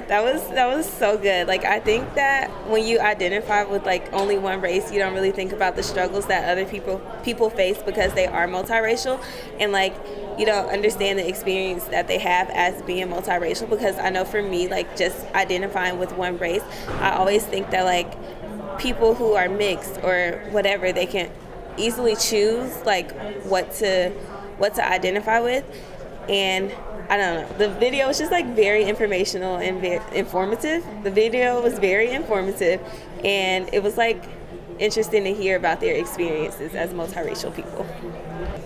That was so good. Like I think that when you identify with like only one race, you don't really think about the struggles that other people face because they are multiracial, and like you don't understand the experience that they have as being multiracial. Because I know for me, like just identifying with one race, I always think that like people who are mixed or whatever, they can easily choose like what to identify with. And I don't know, the video was just like very informational and very informative. The video was very informative, and it was like interesting to hear about their experiences as multiracial people.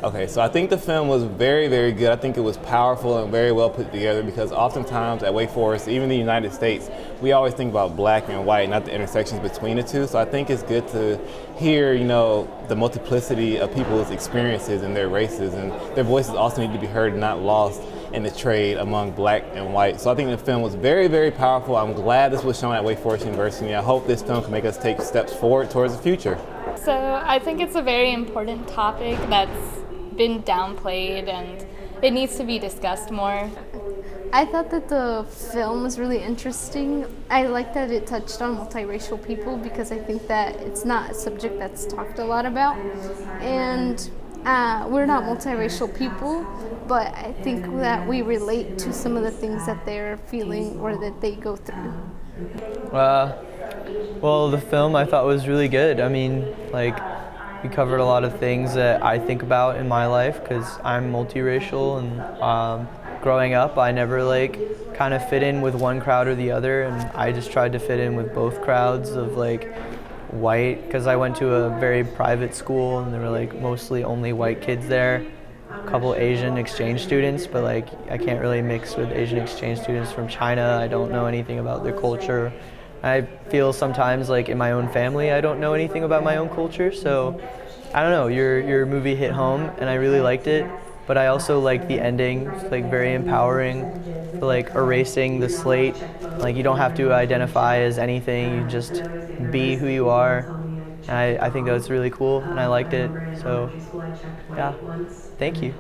Okay, so I think the film was very, very good. I think it was powerful and very well put together because oftentimes at Wake Forest, even the United States, we always think about black and white, not the intersections between the two. So I think it's good to hear, the multiplicity of people's experiences and their races, and their voices also need to be heard and not lost in the trade among black and white. So I think the film was very, very powerful. I'm glad this was shown at Wake Forest University. I hope this film can make us take steps forward towards the future. So I think it's a very important topic that's been downplayed and it needs to be discussed more. I thought that the film was really interesting. I like that it touched on multiracial people because I think that it's not a subject that's talked a lot about. And we're not multiracial people, but I think that we relate to some of the things that they're feeling or that they go through. Well, the film I thought was really good. I mean, we covered a lot of things that I think about in my life because I'm multiracial, and growing up I never kind of fit in with one crowd or the other, and I just tried to fit in with both crowds of white, because I went to a very private school and there were mostly only white kids there, a couple Asian exchange students, but I can't really mix with Asian exchange students from China. I don't know anything about their culture. I feel sometimes in my own family I don't know anything about my own culture, so I don't know, your movie hit home and I really liked it, but I also liked the ending. It's very empowering, erasing the slate. You don't have to identify as anything, you just be who you are. And I think that's really cool and I liked it, so yeah, thank you.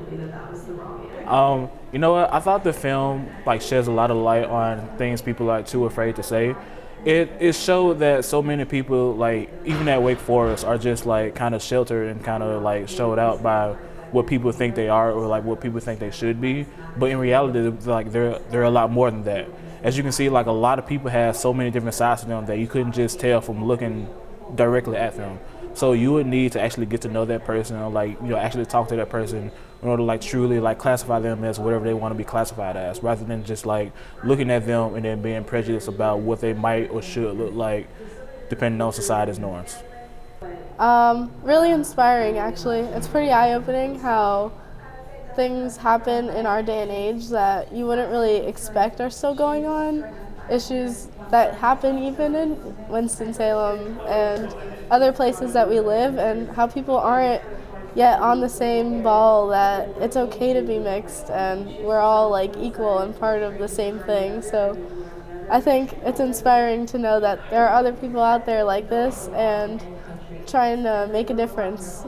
You know what? I thought the film sheds a lot of light on things people are too afraid to say. It showed that so many people, even at Wake Forest, are just kind of sheltered and kind of showed out by what people think they are or what people think they should be. But in reality, they're a lot more than that. As you can see, a lot of people have so many different sides to them that you couldn't just tell from looking directly at them. So you would need to actually get to know that person, or actually talk to that person in order to truly classify them as whatever they want to be classified as, rather than just looking at them and then being prejudiced about what they might or should look like depending on society's norms. Really inspiring, actually. It's pretty eye-opening how things happen in our day and age that you wouldn't really expect are still going on. Issues that happen even in Winston-Salem and other places that we live, and how people aren't yet on the same ball that it's okay to be mixed and we're all equal and part of the same thing. So I think it's inspiring to know that there are other people out there like this and trying to make a difference.